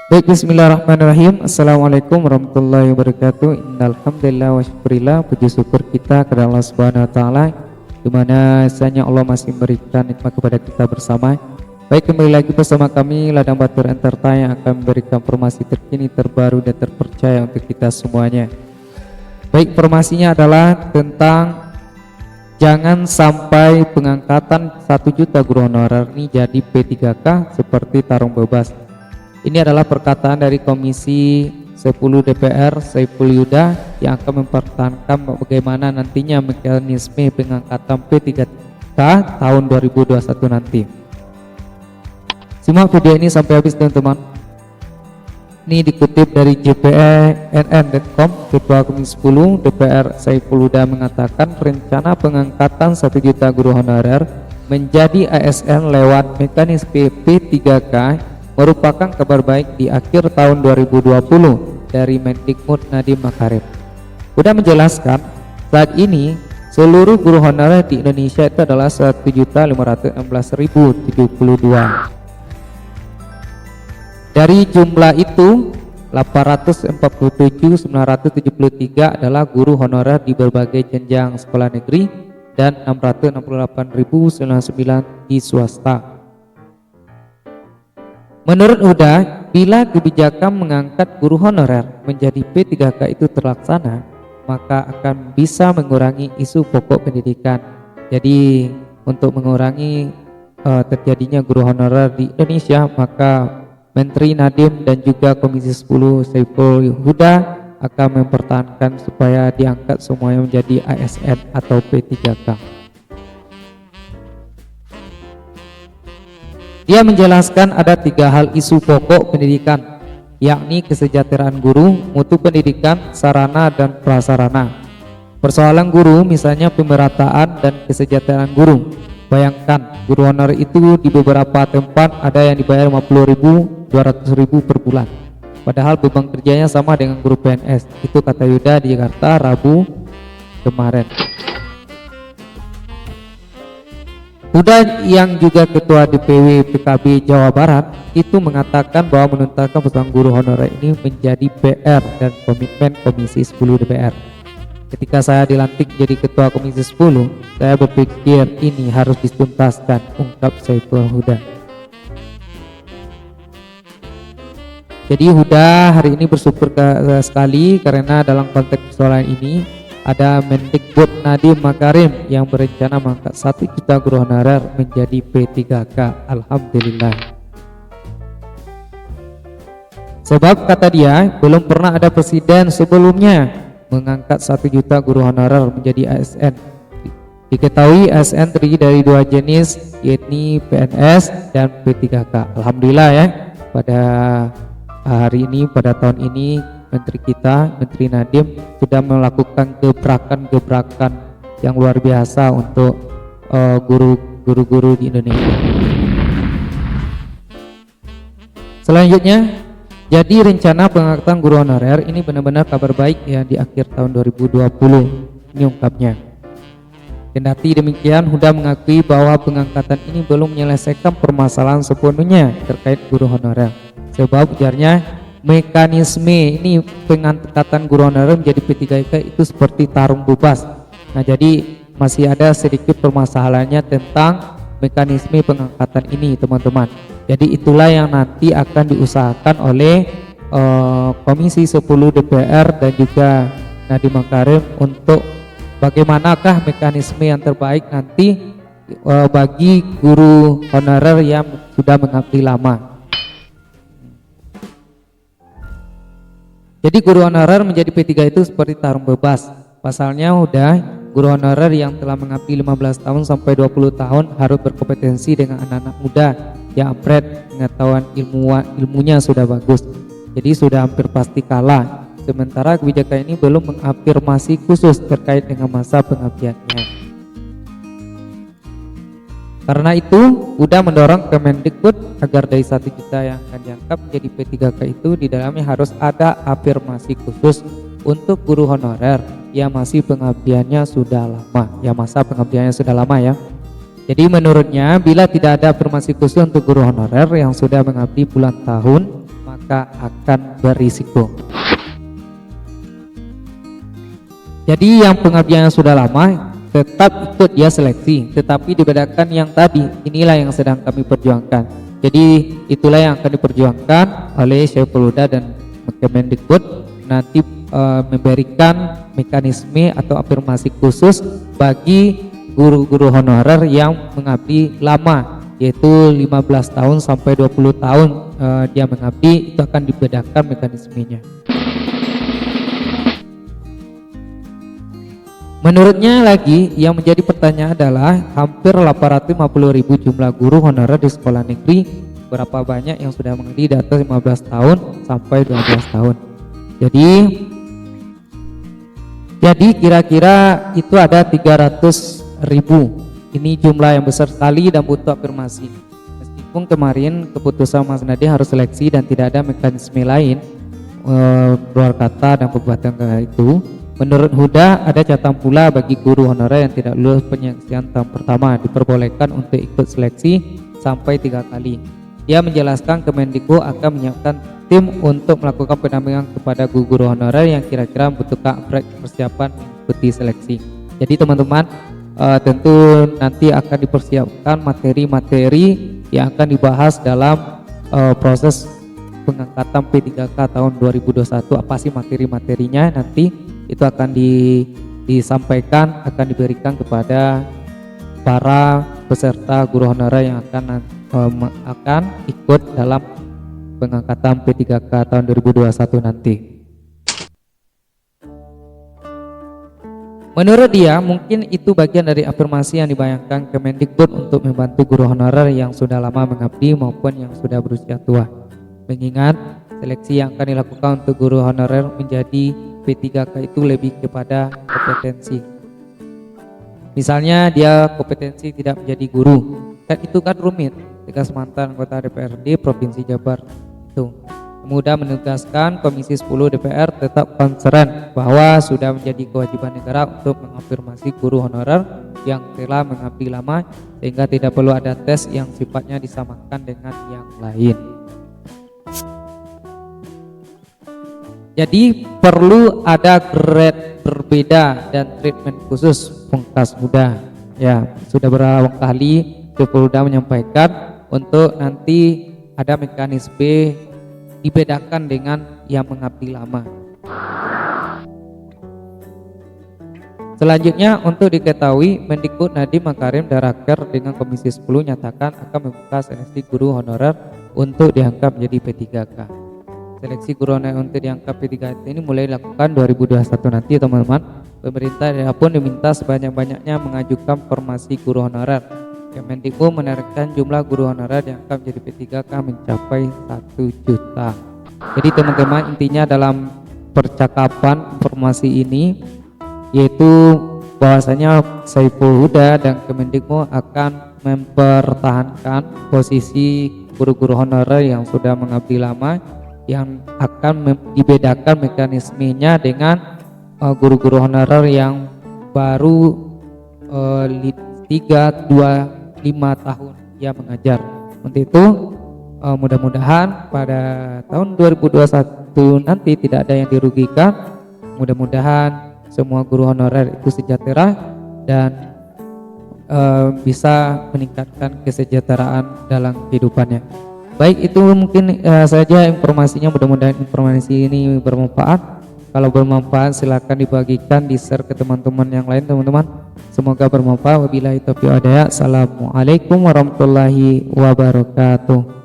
Baik, bismillahirrahmanirrahim. Assalamualaikum warahmatullahi wabarakatuh. Innalhamdulillah wa syukurillah. Puji syukur kita kepada Allah Subhanahu wa taala, di mana hanya Allah masih memberikan nikmat kepada kita bersama. Baik, kembali lagi bersama kami Ladang Batur Entertain yang akan memberikan informasi terkini, terbaru dan terpercaya untuk kita semuanya. Baik, informasinya adalah tentang jangan sampai pengangkatan 1 juta guru honorer ini jadi P3K seperti tarung bebas. Ini adalah perkataan dari Komisi 10 DPR Saiful Huda yang akan mempertahankan bagaimana nantinya mekanisme pengangkatan P3K tahun 2021 nanti. Simak video ini sampai habis teman-teman. Ini dikutip dari jpenn.com. Ketua Komisi 10 DPR Saiful Huda mengatakan rencana pengangkatan 1 juta guru honorer menjadi ASN lewat mekanisme P3K merupakan kabar baik di akhir tahun 2020 dari Mendikbud Nadiem Makarim. Sudah menjelaskan saat ini seluruh guru honorer di Indonesia itu adalah 1.516.072. Dari jumlah itu 847.973 adalah guru honorer di berbagai jenjang sekolah negeri dan 668.099 di swasta. Menurut Huda, bila kebijakan mengangkat guru honorer menjadi P3K itu terlaksana, maka akan bisa mengurangi isu pokok pendidikan. Jadi untuk mengurangi terjadinya guru honorer di Indonesia, maka Menteri Nadiem dan juga Komisi 10 Saiful Huda akan mempertahankan supaya diangkat semuanya menjadi ASN atau P3K. Dia menjelaskan ada 3 hal isu pokok pendidikan, yakni kesejahteraan guru, mutu pendidikan, sarana dan prasarana. Persoalan guru misalnya pemerataan dan kesejahteraan guru. Bayangkan guru honorer itu di beberapa tempat ada yang dibayar 50.000, 200.000 per bulan. Padahal beban kerjanya sama dengan guru PNS. Itu kata Yuda di Jakarta Rabu kemarin. Huda yang juga ketua DPW PKB Jawa Barat itu mengatakan bahwa menuntaskan persoalan guru honorer ini menjadi PR dan komitmen Komisi 10 DPR. Ketika saya dilantik jadi ketua Komisi 10, saya berpikir ini harus dituntaskan, ungkap Saiful Huda. Jadi Huda hari ini bersyukur sekali karena dalam konteks persoalan ini ada Mendikbud Nadiem Makarim yang berencana mengangkat 1 juta guru honorer menjadi P3K. Alhamdulillah. Sebab kata dia, belum pernah ada presiden sebelumnya mengangkat 1 juta guru honorer menjadi ASN. Diketahui ASN terdiri dari 2 jenis, yakni PNS dan P3K. Alhamdulillah ya, pada hari ini, pada tahun ini Menteri kita, Menteri Nadiem sudah melakukan gebrakan-gebrakan yang luar biasa untuk guru-guru di Indonesia. Selanjutnya, jadi rencana pengangkatan guru honorer ini benar-benar kabar baik ya di akhir tahun 2020. Ini ungkapnya. Kendati demikian, Huda mengakui bahwa pengangkatan ini belum menyelesaikan permasalahan sepenuhnya terkait guru honorer. Sebab ujarnya mekanisme ini pengangkatan guru honorer menjadi P3K itu seperti tarung bebas. Nah, jadi masih ada sedikit permasalahannya tentang mekanisme pengangkatan ini, teman-teman. Jadi itulah yang nanti akan diusahakan oleh Komisi 10 DPR dan juga Nadiem Makarim untuk bagaimanakah mekanisme yang terbaik nanti bagi guru honorer yang sudah mengabdi lama. Jadi guru honorer menjadi P3 itu seperti tarung bebas. Pasalnya udah guru honorer yang telah mengabdi 15 tahun sampai 20 tahun harus berkompetensi dengan anak-anak muda yang upgrade pengetahuan ilmunya sudah bagus. Jadi sudah hampir pasti kalah. Sementara kebijakan ini belum mengafirmasi khusus terkait dengan masa pengabdiannya. Karena itu, Huda mendorong Kemendikbud agar dari 1 juta yang akan diangkat menjadi P3K itu di dalamnya harus ada afirmasi khusus untuk guru honorer yang masih pengabdiannya sudah lama. Ya, masa pengabdiannya sudah lama ya. Jadi menurutnya bila tidak ada afirmasi khusus untuk guru honorer yang sudah mengabdi puluhan tahun, maka maka akan berisiko. Jadi yang pengabdian yang sudah lama tetap ikut dia seleksi, tetapi dibedakan yang tadi, inilah yang sedang kami perjuangkan. Jadi itulah yang akan diperjuangkan oleh Syaiful Huda dan Kemendikbud, nanti memberikan mekanisme atau afirmasi khusus bagi guru-guru honorer yang mengabdi lama, yaitu 15 tahun sampai 20 tahun dia mengabdi, itu akan dibedakan mekanismenya. Menurutnya lagi yang menjadi pertanyaan adalah hampir 850.000 jumlah guru honorer di sekolah negeri, berapa banyak yang sudah mengabdi di atas 15 tahun sampai 12 tahun. Jadi kira-kira itu ada 300.000. Ini jumlah yang besar sekali dan butuh afirmasi. Meskipun kemarin keputusan Mas Nadiem harus seleksi dan tidak ada mekanisme lain keluar kata dan perbuatan itu, menurut Huda ada catatan pula bagi guru honorer yang tidak lulus penyeleksian tahun pertama diperbolehkan untuk ikut seleksi sampai 3 kali. Dia menjelaskan Kemendikbud akan menyiapkan tim untuk melakukan pendampingan kepada guru honorer yang kira-kira membutuhkan persiapan mengikuti seleksi. Jadi teman-teman, tentu nanti akan dipersiapkan materi-materi yang akan dibahas dalam proses pengangkatan P3K tahun 2021. Apa sih materi-materinya, nanti itu akan disampaikan, akan diberikan kepada para peserta guru honorer yang akan ikut dalam pengangkatan P3K tahun 2021 nanti. Menurut dia, mungkin itu bagian dari afirmasi yang dibayangkan Kemendikbud untuk membantu guru honorer yang sudah lama mengabdi maupun yang sudah berusia tua. Mengingat seleksi yang akan dilakukan untuk guru honorer menjadi P3K itu lebih kepada kompetensi. Misalnya dia kompetensi tidak menjadi guru, kan itu kan rumit. Tegas mantan anggota DPRD Provinsi Jabar itu. Mudah menegaskan Komisi 10 DPR tetap concern bahwa sudah menjadi kewajiban negara untuk mengafirmasi guru honorer yang telah mengabdi lama, sehingga tidak perlu ada tes yang sifatnya disamakan dengan yang lain. Jadi perlu ada grade berbeda dan treatment khusus pungkas muda. Ya, sudah berulang kali Syaiful Huda menyampaikan untuk nanti ada mekanisme dibedakan dengan yang mengabdi lama. Selanjutnya untuk diketahui, Mendikbud Nadiem Makarim Daraker dengan Komisi 10 nyatakan akan membuka seleksi guru honorer untuk diangkat menjadi P3K. Seleksi guru honorer untuk diangkat P3K ini mulai dilakukan 2021 nanti teman-teman. Pemerintah pun diminta sebanyak-banyaknya mengajukan formasi guru honorer. Kemendikbud menargetkan jumlah guru honorer yang akan menjadi P3K mencapai 1 juta. Jadi teman-teman, intinya dalam percakapan formasi ini yaitu bahwasanya Syaiful Huda dan Kemendikbud akan mempertahankan posisi guru-guru honorer yang sudah mengabdi lama, yang akan dibedakan mekanismenya dengan guru-guru honorer yang baru 3, 2, 5 tahun ia mengajar. Untuk itu mudah-mudahan pada tahun 2021 nanti tidak ada yang dirugikan. Mudah-mudahan semua guru honorer itu sejahtera dan bisa meningkatkan kesejahteraan dalam kehidupannya. Baik, itu mungkin saja informasinya. Mudah-mudahan informasi ini bermanfaat. Kalau bermanfaat silakan dibagikan, di-share ke teman-teman yang lain teman-teman. Semoga bermanfaat. Wabillahi taufiq wal hidayah. Assalamualaikum warahmatullahi wabarakatuh.